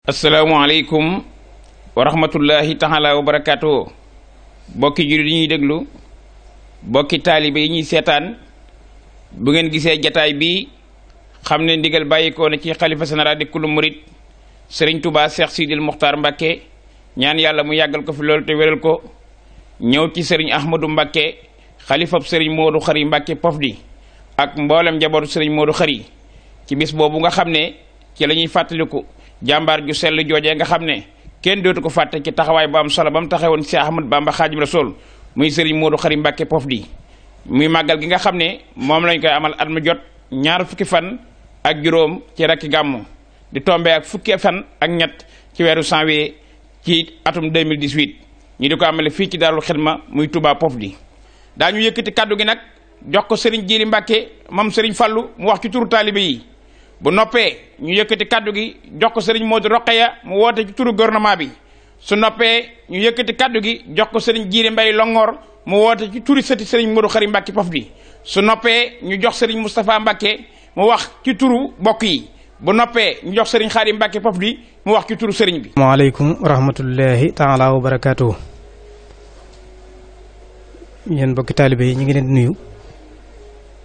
asalaamaaleykum wa rahmatullahi taala wa barakaatu. bokki jullit yi ñuy déglu, bokki taalibe yi ñuy seetaan, bu ngeen gisee jataay bi xam ne ndigal bàyyikoo na ci xalifa général di kullu murit Serigne Touba Cheikh Sidil Muxtaar Mbàkke, ñaan yàlla mu yàggal ko fi loolu te wéral ko. ñëw ci Serigne Ahmadou Mbàkke xalifab Serigne Modou Khary Mbàkke Pofdy ak mboolem njabootu Serigne Modou Khary ci bis boobu nga xam ne ci la ñuy fàttaliku jàmbaar ju sell joojee nga xam ne kenn dootu ko fàtte ci taxawaay bu am solo ba mu taxawoon Cheikh Ahmad Bamba Xaadimu Rasuul muy Serigne Modou Khary Mbàkke Pofdy muy màggal gi nga xam ne moom lañ koy amal at mu jot ñaar fukki fan ak juróom ci rakki gàmmu di tombé ak fukki fan ak ñett ci weeru janvier ci atum 2018 ñu di ko amale fii ci Daarul Xidma muy Touba Pofdy. daañu yëkkati kaddu gi nag jox ko Serigne Djily Mbàkke moom Serigne Fallou mu wax ci turu taalibe yi. bu noppee ñu yëkkati kaddu gi jox ko Serigne Modou Rokhaya mu woote ci turu gouvernement bi. su noppee ñu yëkkati kaddu gi jox ko Serigne Djily Mbaye Longhor mu woote ci turu sëti Serigne Modou Khary Mbàkke Pofdy. su noppee ñu jox Serigne Moustapha Mbàkke mu wax ci turu bokk yi. bu noppee ñu jox Serigne Khary Mbàkke Pofdy mu wax ci turu Serigne bi. asalaamaaleykum wa rahmatullahi taala wa barakaatuhu. yéen bokki taalibe yi ñu ngi leen di nuyu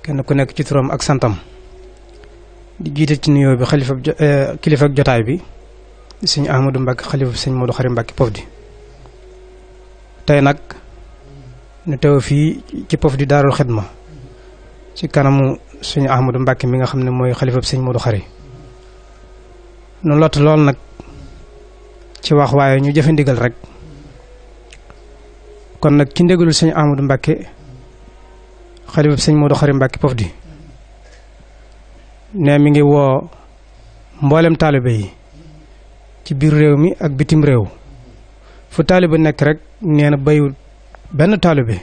kenn ku nekk ci turam ak santam. di jiite ci nuyoo bi kilifa ak jotaay bi sëñ Ahmadou Mbacke xalifa sëñ Modou Khary Mbacke Pofdy. tey nag ñu teew fii ci Pofdy Daarul Xidma ci kanamu sëñ Ahmadou Mbacke mi nga xam ne mooy xalifa sëñ Modou Khary. nu lott lool nag ci wax waaye ñu jëfe ndigal rek. kon nag ci ndigalul sëñ Ahmadou Mbacke xalifa sëñ Modou Khary Mbacke Pofdy ne mi ngi woo mboolem taalibe yi ci biir réew mi ak bitim réew fu taalibe nekk rek nee na bayiwul benn taalibe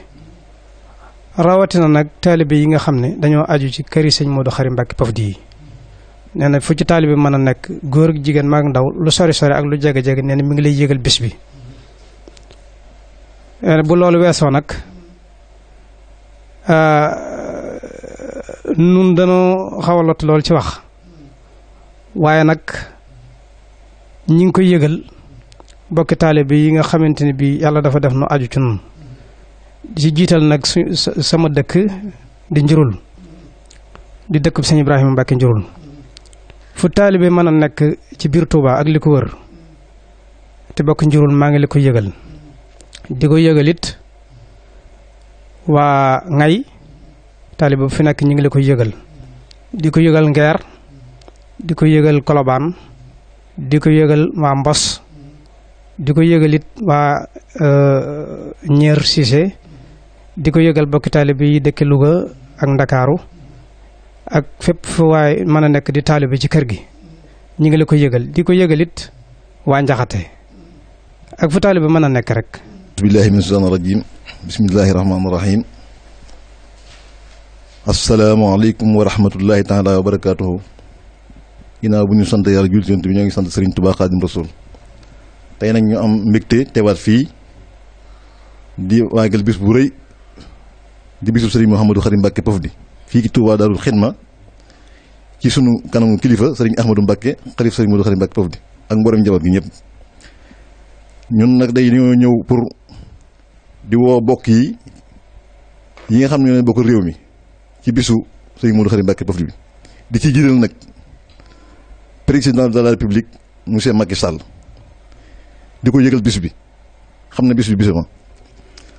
rawatina nag taalibe yi nga xam ne dañoo aju ci këri sëñ Modou Khary Mbacke Pofdy yi. nee na fu ci taalibe mën a nekk góor ak jigéen mag ndaw lu sori sori ak lu jege jege nee na mi ngi lay yëgal bis bi. bu loolu weesoo nag nun danoo xaw a lot lool ci wax waaye nag ñi ngi koy yëgal bokki taalibe yi nga xamante ne bii yàlla dafa def nu aju ci nun di jiital nag sama dëkk di njurul di dëkk bi sëñ Ibrahima Mbacke njurul fu taalibe mën a nekk ci biir Touba ak li ko wër te bokk njurul maa ngi la koy yëgal di ko yëgal it waa Ngay taalibe bu fi nekk ñu ngi la koy yëgal di ko yëgal Ngeer di ko yëgal Kolobaan di ko yëgal waa Mbos di ko yëgal it waa Ñeer Cissé di ko yëgal bokki taalibe yi dëkk Louga ak Ndakaaru ak fépp fu waay mën a nekk di taalibe ci kër gi ñu ngi la koy yëgal di ko yëgal it waa Njaxate ak fu taalibe mën a nekk rek. bismillahi min shaytaani rajim bismillahi rahmaani rahim asalaamaaleykum wa rahmatullahi taala wa barakaatuhu. ginnaaw bu ñu sant yàlla jul ci bi ñoo ngi sant Serigne Touba Xaadim Rasul. tey nag ñu am mbégte teewaat fii di waagal bis bu rëy di bisu Serigne Mouhamadou Khary Mbacke Pofdy fii ci Touba Daarul Xidma ci sunu kanamu kilifa Serigne Ahmadou Mbacke xalif Serigne Modou Khary Mbacke Pofdy ak mboolem njaboot gi ñëpp. ñun nag day ñoo ñëw pour di woo bokk yi nga xam ne ñoo bokk réew mi ci bisu Serigne Modou Khary Mbacke Pofdy bi di ci jiital nag président de la république monsieur Macky Sall di ko yëgal bis bi xam ne bis bi bisama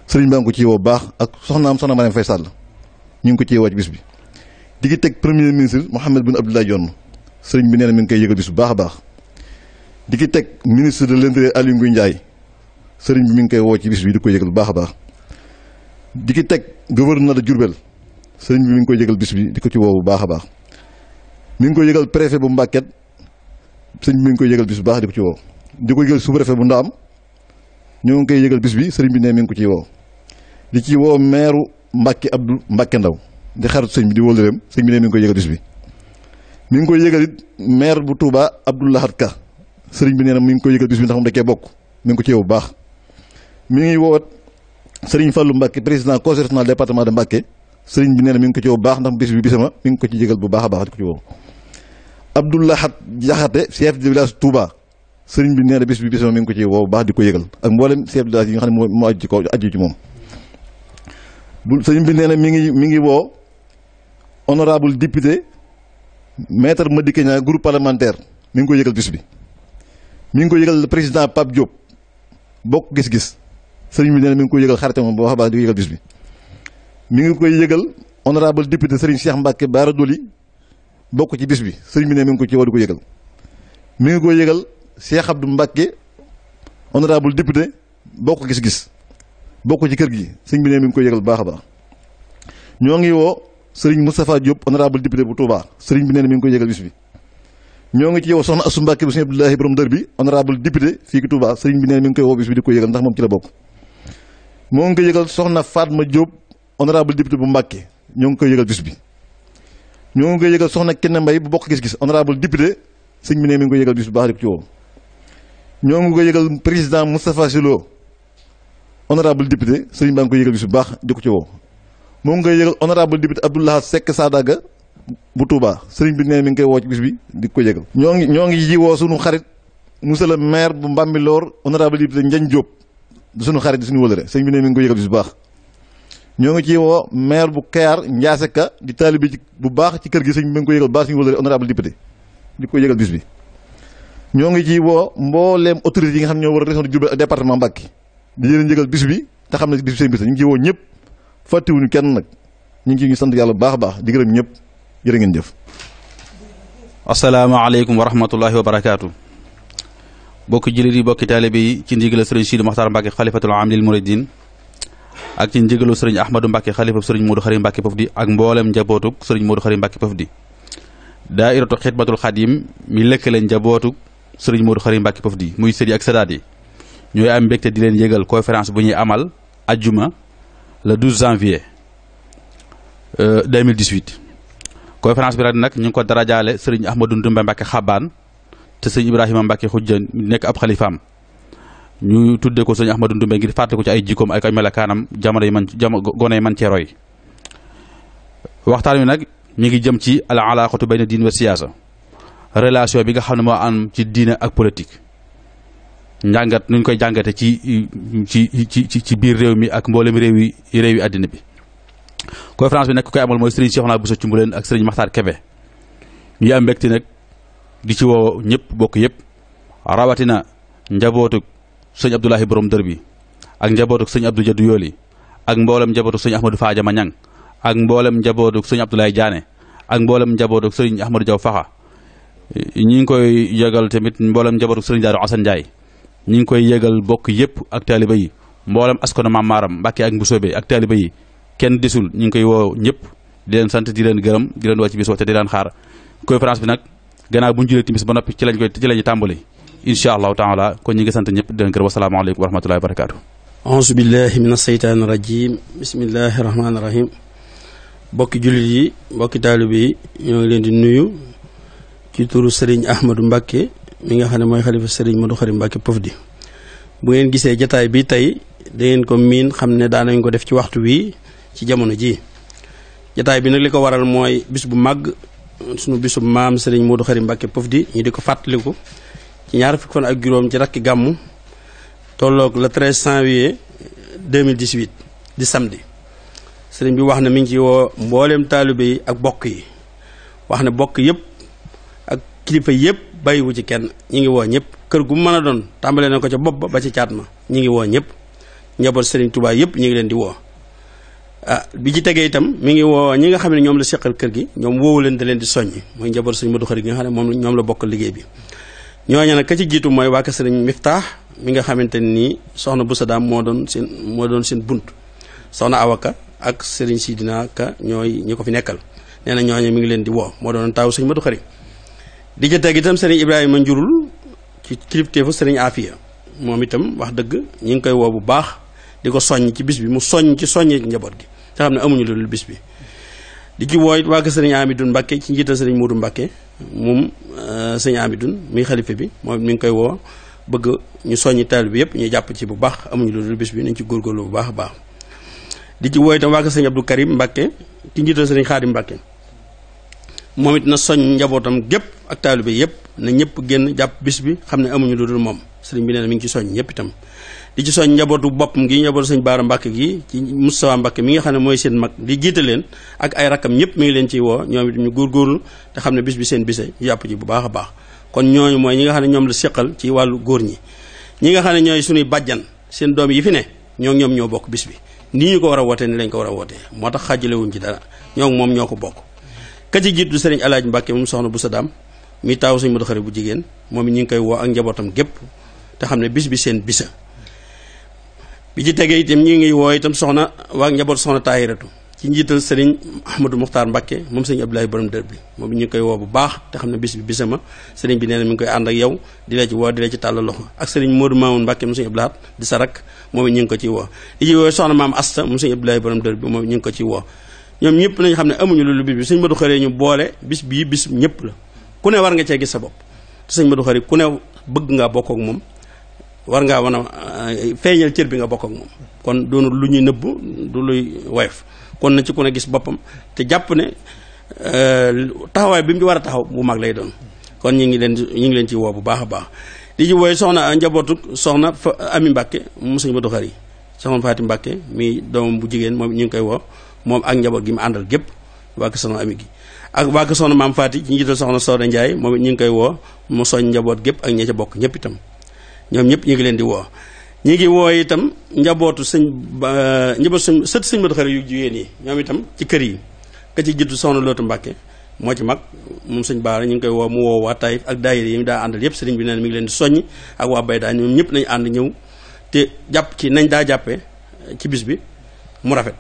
sëriñ baa ngi ko ci woo baax ak soxna Marième Faye Sall ñu ngi ko ci woo ci bis bi di ki teg premier ministre Mahammed Boun Abdallah Dionne sëriñ bi nee na mi ngi koy yëgal bis bu baax a baax di ki teg ministre de l'intérieur Aly Ngouille Ndiaye sëriñ bi mi ngi koy woo ci bis bi di ko yëgal bu baax a baax di ki teg gouverneur de Diourbel sëriñ bi mi ngi koy yëgal bis bi di ko ci woo bu baax a baax mi ngi koy yëgal préfet bu Mbacké sëriñ bi mi ngi koy yëgal bis bu baax di ko ci woo di ko yëgal sous-préfet bu Ndaam ñoo ngi koy yëgal bis bi sëriñ bi ne mi ngi ko ciy woo di ci woo maire Mbacké Abdou Mbacké Ndaw di xaritu sëriñ bi di wóolu réem sëriñ bi ne mi ngi koy yëgal bis bi mi ngi koy yëgal it maire bu Touba Abdou Lahad Ka sëriñ bi nee na mi ngi koy yëgal bis bi ndax moom da cee bokk mi ngi ko ci woo bu baax mi ngi woowat sëriñ Fallou Mbacké président conseil régional département de Mbacké sëriñ bi nee na mi ngi ko ci woo bu baax ndax bis bi bisama mi ngi ko ci yëgal bu baax a baax di ko ci woo Abdou Lahad Jaxate chef de village Touba sëriñ bi nee na bis bi mi ngi ko ci woo baax di ko yëgal ak mboolem chef de village yi nga xam ne moo aju ci kaw aju ci moom. sëriñ bi nee na mi ngi woo honorable député maître Madické Niang groupe parlementaire mi ngi ko yëgal bis bi. mi ngi ko yëgal le président Pape Diop bokk gis-gis sëriñ bi nee na mi ngi ko yëgal xaritam bu baax a baax di ko yëgal bis bi. mi ngi koy yëgal honorable député sëriñ Cheikh Mbacke Bara Dolly bokk ci bis bi sëriñ bi ne mi ngi ko ci woo di ko yëgal. mi ngi koy yëgal Cheikh Abdou Mbacke honorable député bokk gis-gis bokk ci kër gi sëriñ bi ne mi ngi koy yëgal bu baax a baax. ñoo ngi woo sëriñ Moustapha Diop honorable député bu Touba sëriñ bi nee na mi ngi koy yëgal bis bi. ñoo ngi ci yow soxna Assou Mbacke bu sëriñ Abdoulahi borom dër bi honorable député fii ki Touba sëriñ bi nee na mi ngi koy woo bis bi di ko yëgal ndax moom ci la bokk. moo ngi koy yëgal soxna Fatma Diop honorable député bu Mbacke ñoo ngi koy yëgal bis bi. ñoo ngi koy yëgal soxna Kenne Mbaye bu bokk gis-gis honorable député sëriñ bi nee mi ngi koy yëgal bis bu baax di ko ci woo. ñoo ngi koy yëgal président Moustapha Silo honorable député sëriñ baa ngi koy yëgal bis bu baax di ko ci woo. moo ngi koy yëgal honorable député Abdoulaye Seck Sadaga bu Touba sëriñ bi nee mi ngi koy woo ci bis bi di ko yëgal. ñoo ngi ji woo sunu xarit monsieur le maire bu Mbambilor honorable député Ndiagne Diop sunu xarit di suñu wëlëre sëriñ bi nee mi ngi koy yëgal bis bu baax. ñoo ngi ci woo maire bu Kayar Ndiasse Ka di taalibe bu baax ci kër gi sëriñ bi mi ngi koy yëgal baax suñu wëlëre honorable député di ko yëgal bis bi. ñoo ngi ci woo mbooleem autorités yi nga xam ne ñoo war a région de Diourbel ak département Mbacké di leen yëgal bis bi te xam ne bis bi seen bis la ñu ngi ci woo ñëpp fàttewuñu kenn nag ñu ngi ciy sant yàlla bu baax a baax di gërëm ñëpp jërë ngeen jëf. asalaamaaleykum wa rahmatullahi wa barakaatu. bokki jullit yi bokki taalibe yi ci ndigalu sëriñ Sidi Mokhtar Mbacke xalifatul aam lil muridin ak ci ndigalu sëriñ Ahmadou Mbacke xalifa sëriñ Modou Khari Mbacke Pofdi ak mboolem njabootug sëriñ Modou Khari Mbacke Pofdi. daairatu xidmatul xadim mi lëkkale njabootug sëriñ Modou Khari Mbacke Pofdi muy sëriñ ak sëdaat yi ñooy am mbégte di leen yëgal conférence bu ñuy amal ajjuma le 12 janvier 2018. conférence bi nag ñu ngi ko darajaale sëriñ Ahmadou Ndumbe Mbacke Xabaan te sëriñ Ibrahima Mbacke Xujja nekk ab xalifaam ñu tudde ko sëriñ Ahmadou Ndumbe ngir fàtte ko ci ay jikkoom ak ay melakaanam gone yi man cee roy. waxtaan wi nag mi ngi jëm ci al alaaqatu bayna diin wa siyaasa relation bi nga xam ne moo am ci diine ak politique njàngat nuñ koy jàngate ci biir réew mi ak mboolem réew yi àddina bi. conférence bi nag ku koy amal mooy Serigne Cheikhouna Bousso Cumbuleen ak Serigne Makhtar Kebe ñu am mbégte nag di ci woo ñëpp bokk yëpp rawatina njabootug sëñ Abdoulahi borom dër bi ak njabootug sëñ Abdou Jaddu Yooli ak mboolem njabootug sëñ Ahmadou Fadiama Ñang ak mboolem njabootug sëñ Abdoulaye Diané ak mboolem njabootug sëñ Ahmadou Diaw Faxa ñi ngi koy yëgal tamit mboolem njabootug sëñ Daaru Asan Njaay ñi ngi koy yëgal bokk yëpp ak taaliba yi mboolem askanu Maam Maaram Mbàkke ak Mbusoobe ak taaliba yi kenn desul ñu ngi koy woo ñëpp di leen sant di leen gërëm di leen woo ci bis te di leen xaar conférence bi nag gannaaw bu ñu julee timis ba noppi ci lañu tàmbali incha allahu taala kon ñi ngi sant ñëpp di leen gërëm wasalaamaaleykum wa rahmatullahi wa barakaatu. auzu billahi min aseytaani rajim bismillahi rahmaani rahim bokki jullit yi bokki taalibe yi ñoo ngi leen di nuyu ci turu Serigne Ahmadou Mbacke mi nga xam ne mooy xalifa Serigne Modou Khari Mbacke Pofdi. bu ngeen gisee jataay bi tey da ngeen ko miin xam ne daanañ ko def ci waxtu wi ci jamono ji jataay bi nag li ko waral mooy bis bu màgg sunu bisu maam Serigne Modou Khari Mbacke Pofdi ñu di ko fàttaliku ci ñaar fukki fan ak juróom ci rakki gàmmu tolloog le 13 janvier 2018 di samedi sëriñ bi wax ne mi ngi ci woo mbooleem taalibe yi ak bokk yi wax ne bokk yëpp ak kilifa yëpp bàyyiwu ci kenn ñi ngi woo ñëpp kër gu mën a doon tàmbalee na ko ca bopp ba ci caat ma ñi ngi woo ñëpp njaboot sëriñ Touba yëpp ñu ngi leen di woo. bi ci tegee itam mi ngi woo ñi nga xam ne ñoom la seqal kër gi ñoom woowu leen da leen di soññ mooy njaboot sëriñ Modou Khari gi nga xam ne moom ñoom la bokkal liggéey bi. ñooñu nag ka ci jiitu mooy waa kër sëriñ Miftaax mi nga xamante nii soxna Boussa Daam moo doon seen bunt soxna Awaka ak sëriñ Sidina Ka ñooy ñi ko fi nekkal nee na ñooñu mi ngi leen di woo moo doon taawu sëriñ Modou Khari. di ca teg itam sëriñ Ibrahima Njurul ci kilifteefu sëriñ Afia moom itam wax dëgg ñi ngi koy woo bu baax di ko soññ ci bis bi mu soññee ci njaboot gi te xam ne amuñu loolu bis bi. di ci woo it waa kër sëriñ Amidoune Mbacke ci njiital sëriñ Modou Mbacke moom sëriñ Amidoune muy xalifa bi moom mi ngi koy woo bëgg ñu soññi taalibe bi yëpp ñu jàpp ci bu baax amuñu loolu bis bi nañ ci góorgóorlu bu baax a baax. di ci woo itam waa kër sëriñ Abdou Karim Mbacke ci njiital sëriñ Xaadim Mbacke moom it na soñ njabootam gépp ak taalibe yëpp na ñëpp génn jàpp bis bi xam ne amuñu lu dul moom sëriñ bi nee na mi ngi ci soñ ñëpp itam di ci soñ njabootu boppam gi njabootu sëñ Baara Mbàkke gi ci Moustapha Mbàkke mi nga xam ne mooy seen mag di jiite leen ak ay rakkam ñëpp mi ngi leen ciy woo ñoom it ñu góorgóorlu te xam ne bis bi seen bise ñu jàpp ci bu baax a baax kon ñooñu mooy ñi nga xam ne ñoom la seqal ci wàllu góor ñi nga xam ne ñooy suñuy bàjjan seen doom yi fi ne ñoom ñoo bokk bis bi nii ñu ko war a wootee ni lañ ko war a wootee moo tax xaajalewuñ ci dara moom ñoo ko bokk ka ci jiitu sëriñ Alaaji Mbàkke moom soxna bu sa daam mi taaw sëñ Modou Khari bu jigéen moom it ñu ngi koy woo ak njabootam gépp te xam ne bis bi seen bisa bi ci tegee itam ñi ngi woo itam soxna waa njaboot soxna Taahiratu ci njiital sëriñ Ahmadou Muxtaar Mbàkke moom sëñ Abdoulaye borom dër bi moom it ñu ngi koy woo bu baax te xam ne bis bi bisama sëriñ bi nee na mi ngi koy ànd ak yow di la ci woo di la ci tàllal loxo ak sëriñ Modou Mamoun Mbàkke moom sëñ Abdoulaye di sa rak moom it ñu ngi ko ciy woo di ci woo soxna maam Asta moom sëñ Abdoulaye borom dër bi moom it ñu ngi ko ciy woo ñoom ñëpp nañ xam ne amuñu loolu bis bi sëñ Modou Khari ñu boole bis bii bis ñëpp la ku ne war nga cee gis sa bopp te sëñ Modou Khari ku ne bëgg ngaa bokk ak moom war ngaa wan a feeñal cër bi nga bokk ak moom kon doonul lu ñuy nëbb du luy woyof kon na ci ku ne gis boppam te jàpp ne taxawaay bi mu ci war a taxaw bu mag lay doon kon ñu ngi leen ci woo bu baax a baax di ci wooy soxna njabootu soxna Ami Mbàkke mu sëñ Modou Khari soxna Faati Mbàkke mi doomam bu jigéen moom ñu ngi koy woo moom ak njaboot gi mu àndal gépp waa ko soxna Ami gi ak waa ko soxna maam Faati ci njiital soxna Sooda Njaay moom it ñu ngi koy woo mu soñ njaboot gépp ak ña ca bokk ñëpp itam ñoom ñëpp ñu ngi leen di woo ñi ngi woo itam njabootu sët sëñ Modou Khari yu jigéen yi ñoom itam ci kër yi ka ci jiitu soxna Lootu Mbàkke moo ci mag moom sëñ Baara ñu ngi koy woo mu woo waa Taïf ak daayira yi mu daa àndal yëpp sëriñ bi nee na mi ngi leen di soññ ak waa Bayda ñoom ñëpp nañ ànd ñëw te jàpp ci nañ daa jàppee ci bis bi mu rafet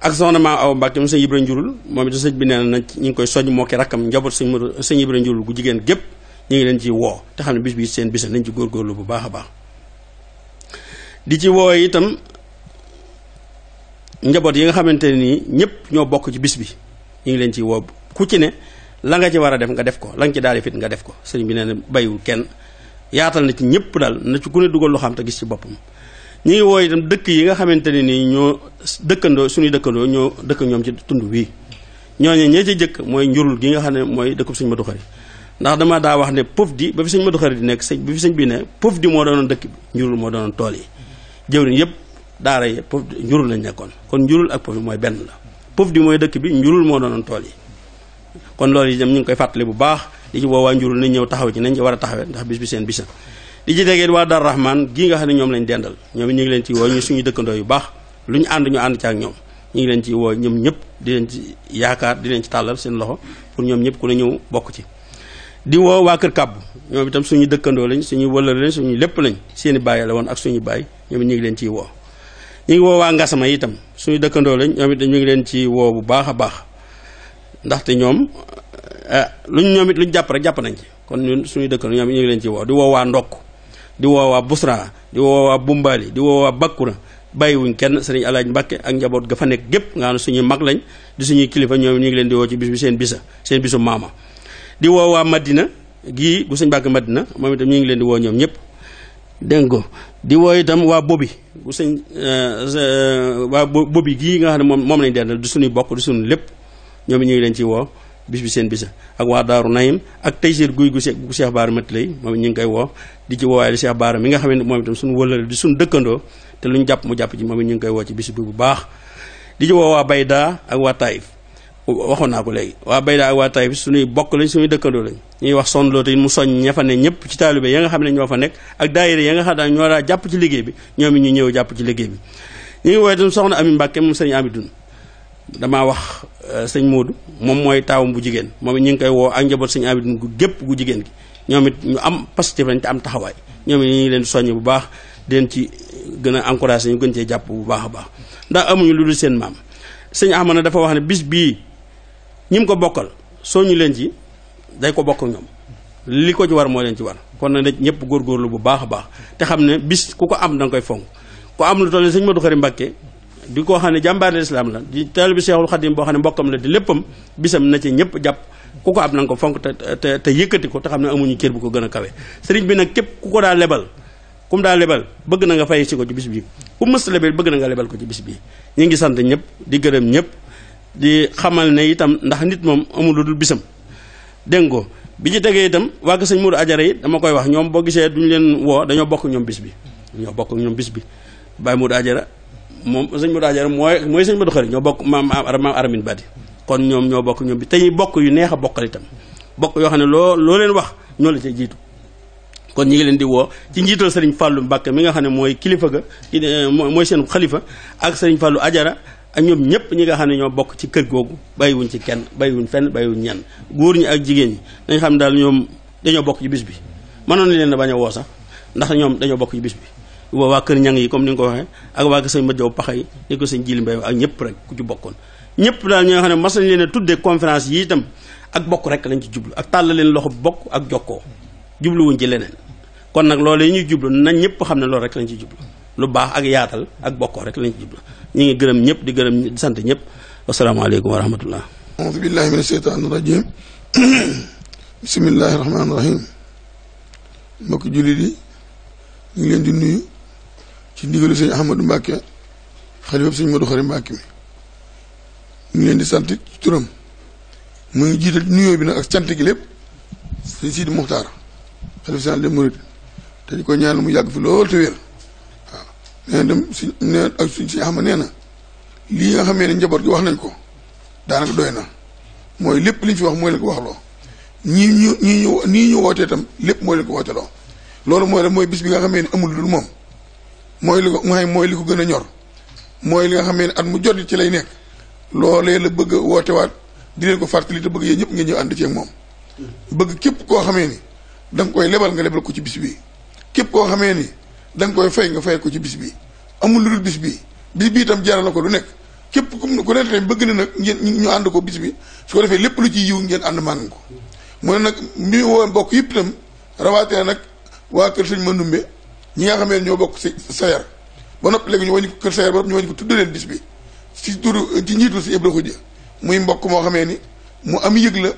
ak soxna maam Awa Mbàkke moom sëñ Ibra Njurul moom it sëñ bi nee na ñu ngi koy soññ moo ki rakkam njaboot sëñ Ibra Njurul gu jigéen gépp ñu ngi leen ci woo te xam ne bis bi seen bisa nañ ci góorgóorlu bu baax a baax di ci woo itam njaboot yi nga xamante ne nii ñëpp ñoo bokk ci bis bi ñu ngi leen ci woo ku ci ne la nga ci war a def nga def ko la nga ci daal fit nga def ko sëriñ bi nee na bayiwul kenn yaatal na ci ñëpp daal na ci ku ne dugal loo xam te gis ci boppam ñu ngi woo itam dëkk yi nga xamante ne nii ñoo dëkkandoo suñuy dëkkandoo ñoo dëkk ñoom ci tund wii ñooñu ñee ci jëkk mooy njurul gi nga xam ne mooy dëkkub sëñ Modou Khari ndax dama daa wax ne pof di ba fi sëñ Modou Khari di nekk bi fi sëñ bi ne pof di moo doonoon dëkk bi njurul moo doonoon tool yi jëwriñ yëpp daara yi pof njurul lañ nekkoon kon njurul ak pof di mooy benn la pof di mooy dëkk bi njurul moo doonoon tool yi kon loolu yi dem ñu ngi koy fàttali bu baax di ci woowaa njurul nañ ñëw taxaw ci nañ ci war a taxawee ndax bis bi seen bisa di ci déggee waa Dar Rahman gii nga xam ne ñoom lañ dendal ñoom it ñu ngi leen ci woo ñu suñu dëkkandoo yu baax lu ñu ànd ci ak ñoom ñu ngi leen ci woo ñoom ñëpp di leen ci yaakaar di leen ci tàllal seen loxo pour ñoom ñëpp ku ne ñëw bokk ci di woo waa Kër Kàbbu ñoom itam suñu dëkkandoo lañ suñu wëllëre lañ suñu lépp lañ seeni bàyyi la woon ak suñu bàyyi ñoom it ñu ngi leen ciy woo ñu ngi woo waa Ngasama itam suñu dëkkandoo lañ ñoom it ñu ngi leen ci woo bu baax a baax ndaxte ñoom ñoom it luñ jàpp rek jàpp nañ ci kon ñun suñu dëkkandoo ñoom it ñu ngi leen ci woo di woo waa Ndokk di woo waa Busra di woo waa Bumbali di woo waa Bakkura bàyyiwuñ kenn sëriñ Alaaji Mbàkke ak njaboot ga fa nekk gépp nga xam ne suñuy mag lañ di suñuy kilifa ñoom ñu ngi leen di woo ci bis bi seen bisu maama di woo waa Madina gii gu sëñ Mbàkke Madina moom itam ñu ngi leen di woo ñoom ñëpp dégg nga di woo itam waa Bobi gu sëñ waa Bobi gii nga xam ne moom lañ dendal di suñuy bokk di suñu lépp ñoom ñu ngi leen ci woo bis bi seen bisa ak waa Daaru Nayim ak Taysir guy gu Cheikh Baara Mati lay moom ñu ngi koy woo di ci woowaay di Cheikh Baara mi nga xam ne moom itam suñu wëllale di suñu dëkkandoo te lu ñu jàpp mu jàpp ci moom it ñu ngi koy woo ci bis bi bu baax di ci woo waa Bayda ak waa Taïf waxoon naa ko léegi waa Bayda ak waa Taïf suñuy bokk lañ suñuy dëkkandoo lañ ñuy wax sonn loo te mu soññ ña fa ne ñëpp ci taalibe ya nga xam ne ñoo fa nekk ak daayira ya nga xam ne ñoo daa jàpp ci liggéey bi ñoom it ñu ñëw jàpp ci liggéey bi ñu ngi woowe itam soxna Ami Mbàkke moom sëñ Amidoun damaa wax sëñ Modou moom mooy taawam bu jigéen moom it ñu ngi koy woo ak njaboot sëñ Amidoun gu gépp gu jigéen gi ñoom it ñu am positif lañ te am taxawaay ñoom it ñu ngi leen di soññ bu baax di leen ci gën a encouragé ñu gën cee jàpp bu baax a baax ndax amuñu lu dul seen maam sëñ Ahmad dafa wax ne bis bii ñi mu ko bokkal soo ñu leen ci day ko bokk ñoom li ko ci war moo leen ci war kon nag ñëpp góorgóorlu bu baax a baax te xam ne bis ku ko am da nga koy fonk ku am lu toll ne sëñ Modou Khari Mbàkke di koo xam ne jàmbaari lislaam la di taalibe Seexul Xadiim boo xam ne mbokkam la di léppam bisam na ci ñëpp jàpp ku ko am na nga ko fonk te yëkkati ko te xam ne amuñu cër bu ko gën a kawe sëriñ bi nag képp ku ko daa lebal kum daa lebal bëgg na nga fay si ko ci bis bi ku mës lebal bëgg na nga lebal ko ci bis bi ñu ngi sant ñëpp di gërëm ñëpp di xamal ne itam ndax nit moom amul lu dul bisam dégg ko bi ci tegee itam waa sëñ Modou Ajara yi dama koy wax ñoom boo gisee duñu leen woo dañoo bokk ñoom bis bi ñoo bokk ñoom bis bi Baye Modou Ajara moom sëñ Modou Ajara mooy sëñ Modou Khari ñoo bokk maam Aramin Badi kon ñoom ñoo bokk ñoom bi te ñuy bokk yu neex a bokkal itam bokk yoo xam ne loo leen wax ñoo la cay jiitu kon ñi ngi leen di woo ci njiital sëriñ Fallou Mbacke mi nga xam ne mooy kilifa ga mooy seen xalifa ak sëriñ Fallou Ajara ak ñoom ñëpp ñi nga xam ne ñoo bokk ci kër googu bàyyiwuñ ci kenn bàyyiwuñ fenn bàyyiwuñ ñenn góor ñi ak jigéen ñi dañ xam ne daal ñoom dañoo bokk ci bis bi mënoon nañ leen a bañ a woo sax ndax ñoom dañoo bokk ci bis bi woo waa kër ñang yi comme ni nga ko waxee ak waa kër sëñ Madiaw Paxa yi ni ko sëñ Jili Mbay ak ñëpp rek ku ci bokkoon ñëpp daal ñi nga xam ne mas nañ leen a tuddee conférence yi itam ak bokk rek lañ ci jublu ak tàll leen loxo bokk ak jokkoo jubluwuñ ci leneen kon nag loolu yi ñuy jublu nañ ñëpp xam ne loolu rek lañ ci jublu lu baax ak yaatal ak bokkoo rek lañ ci jublu ñi ngi gërëm ñëpp di gërëm di sant ñëpp wasalaamaaleykum wa rahmatullah auzu billahi mina sheytaani rajim bismillahi rahmaani rahim mbokki jullit yi ñu ngi leen di nuyu ci ndigalu sëñ Ahmadou Mbacke xalifa sëñ Modou Khari Mbacke mi ñu ngi leen di sant ci turam mu ngi jiital nuyoo bi nag ak cant gi lépp sëñ Sidi Muxtaar xalifa général des mourides te di ko ñaan mu yàgg fi lool te wér waaw nee na dem si nee ak suñ si Ahmad nee na lii nga xamee ne njaboot gi wax nañ ko daanaka doy na mooy lépp liñ fi wax mooy leen ko waxloo nii ñu wootee itam lépp mooy leen ko wooteloo loolu mooy bis bi nga xamee ne amul dul moom mooy li ko mooy li ko gën a ñor mooy li nga xamee ne at mu jot ci lay nekk loolee la bëgg a wootewaat di leen ko fàttali te bëgg yéen ñëpp ngeen ñëw ànd ceeg moom bëgg képp koo xamee ni da nga koy lebal nga lebal ko ci bis bi képp koo xamee ni da nga koy fay nga fay ko ci bis bi amul lu dul bis bi itam jaral na ko du nekk képp ku ne tamit bëgg na nag ngeen ñu ànd ko bis bi su ko defee lépp lu ci yiw ngeen ànd màng ko mu ne nag mi woo bokk yëpp itam rawaatee nag waa kër sëñ Mandumbe ñi nga xamee ñoo bokk si sayar ba noppi léegi ñu wàññi ko kër sayar ba noppi ñu wàññi ko tudd leen bis bi ci njiitu si Ibra Xuja muy mbokk moo xamee ni mu am yëg la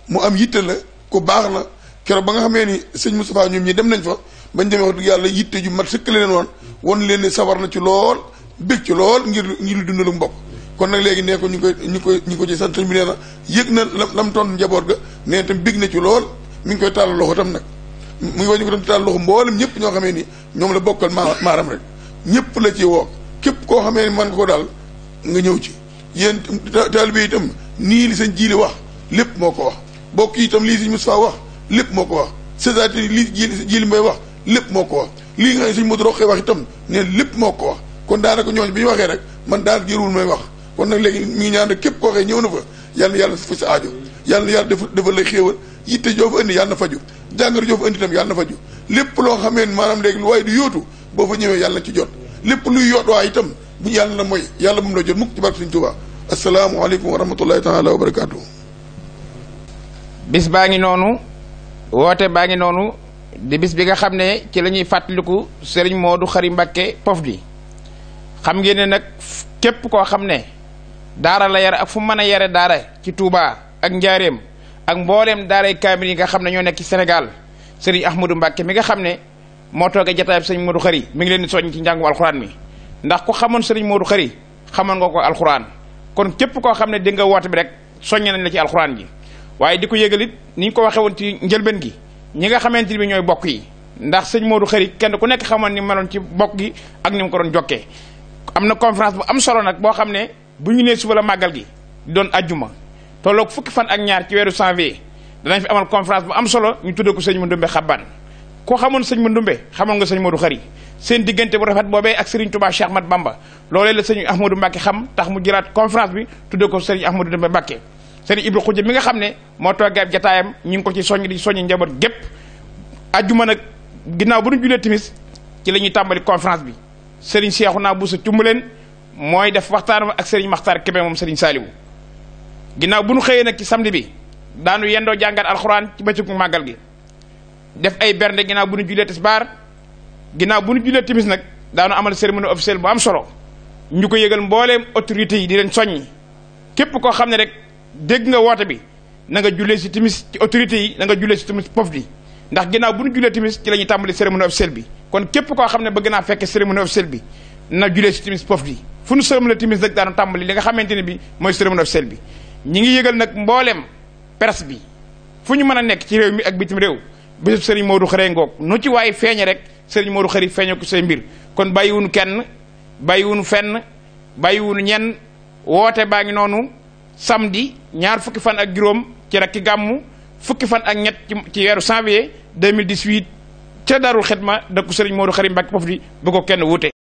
mu am yitte la ku baax la keroog ba nga xamee ni sëñ Moustapha ñoom ñi dem nañ fa bañ demee wax dëgg yàlla yitte ju mat sëkk leen won leen ne sawar na ci lool bég ci lool ngir lu dundalu mbokk kon nag léegi nee ko ñu ko ci sant bi nee na yëg na lam toon njaboot ga nee tam bég na ci lool mi ngi koy tàllal loxo tam nag mu ngi wàññi ko tam tàllal loxo mboolem ñëpp ñoo xamee ni ñoom la bokkal maaram rek ñëpp la ci woo képp koo xamee ni man nga ko daal nga ñëw ci yéen taalibe itam nii li sëñ Jili wax lépp moo ko wax bokk itam lii sëñ Moustapha wax lépp moo ko wax c'est-à-dire lii Jili Mbay wax lépp moo ko wax lii nga sëñ Modou Rokhaya wax itam ne lépp moo ko wax kon daanaka ñooñu bi ñu waxee rek man daanaka jërul may wax kon nag léegi mi ngi ñaan rek képp koo xee ñëw na fa yàlla na yàlla fa sa aajo yàlla na yàlla defal lay xéewal yitte joo fa indi yàlla na faju jàngoro joo fa indi itam yàlla na faju lépp loo xamee maanaam léegi lu waaye du yóotu boo fa ñëwee yàlla na ci jot lépp luy yoot waa itam bu yàlla na mooy yàlla bu mu la jot mukk ci barke Sëñ Tuubaa asalaamualeykum wa rahmatullahi taala wa barakaatu. bis baa ngi noonu woote baa ngi noonu di bis bi nga xam ne ci la ñuy fàttaliku Serigne Modou Khari Mbacké Pofdy xam ngeen ne nag képp koo xam ne daara la yare ak fu mën a yare daara ci Touba ak Njaareem ak mbooleem daaray kaamil yi nga xam ne ñoo nekk ci Sénégal Serigne Ahmadou Mbacké mi nga xam ne moo toogee jotaay bi Serigne Modou Khari mi ngi leen di soññ ci njàngum alxuraan mi ndax ku xamoon Serigne Modou Khari xamoon nga ko alxuraan kon képp koo xam ne dégg nga woote bi rek soññe nañ la ci alxuraan ji waaye di ko yëgalit ni ñu ko waxee woon ci njëlbeen gi ñi nga xamante ni bi ñooy bokk yi ndax sëñ Modou Khari kenn ku nekk xamoon ni meloon ci bokk gi ak ni mu ko doon jokkee am na conférence bu am solo nag boo xam ne bu ñu nee suba la màggal gi di doon ajjuma tolloog fukki fan ak ñaar ci weeru janvier danañ fi amal conférence bu am solo ñu tuddee ko sëñ Mandumbe Xabbaan koo xamoon sëñ Mandumbe xamoon nga sëñ Modou Khari seen diggante bu rafet boobee ak Serigne Touba Cheikh Ahmad Bamba loolee la sëñ Ahmadou Mbacké xam tax mu jëlaat conférence bi tuddee ko Serigne Ahmadou Ndumbe Mbacké Serigne Ibra Xuja mi nga xam ne moo toogee ab jataayam ñu ngi ko ci soññ di soññ njaboot gépp ajjuma nag ginnaaw bu ñu julee timis ci la ñuy tàmbali conférence bi Serigne Cheikhouna Bousso Cumbuleen mooy def waxtaan ak Serigne Makhtar Kébé moom Serigne Saliou ginnaaw bu ñu xëyee nag ci samedi bi daanu yendoo jàngat alxuraan ci bëccëgu màggal gi def ay bernde ginnaaw bu ñu julee tisbaar ginnaaw bu ñu julee timis nag daanu amal cérémonie officielle bu am solo ñu ko yëgal mbooleem autorités yi di leen soññi képp koo xam ne rek dégg nga woote bi na nga jullee si timis ci autorités yi na nga jullee si timis Pofdy ndax ginnaaw bu ñu jullee timis ci la ñuy tàmbali cérémonie officielle bi kon képp koo xam ne bëgg naa fekke cérémonie officielle bi na julee si timis Pofdy fu nu sërëm la timis nag daanu tàmbali li nga xamante ne bi mooy cérémonie officielle bi ñi ngi yëgal nag mbooleem presse bi fu ñu mën a nekk ci réew mi ak bitim réew bésub Serigne Modou Khary ngoog nu ci waaye feeñe rek Serigne Modou Khary feeñe ko say mbir kon bàyyiwunu kenn bàyyiwunu fenn bàyyiwunu ñenn woote baa ngi noonu samedi ñaar fukki fan ak juróom ci rakki gàmmu fukki fan ak ñett ci weeru janvier 2018 ca Darou Khidma dëkku Serigne Modou Khary Mbacké Pofdy bu ko kenn wuute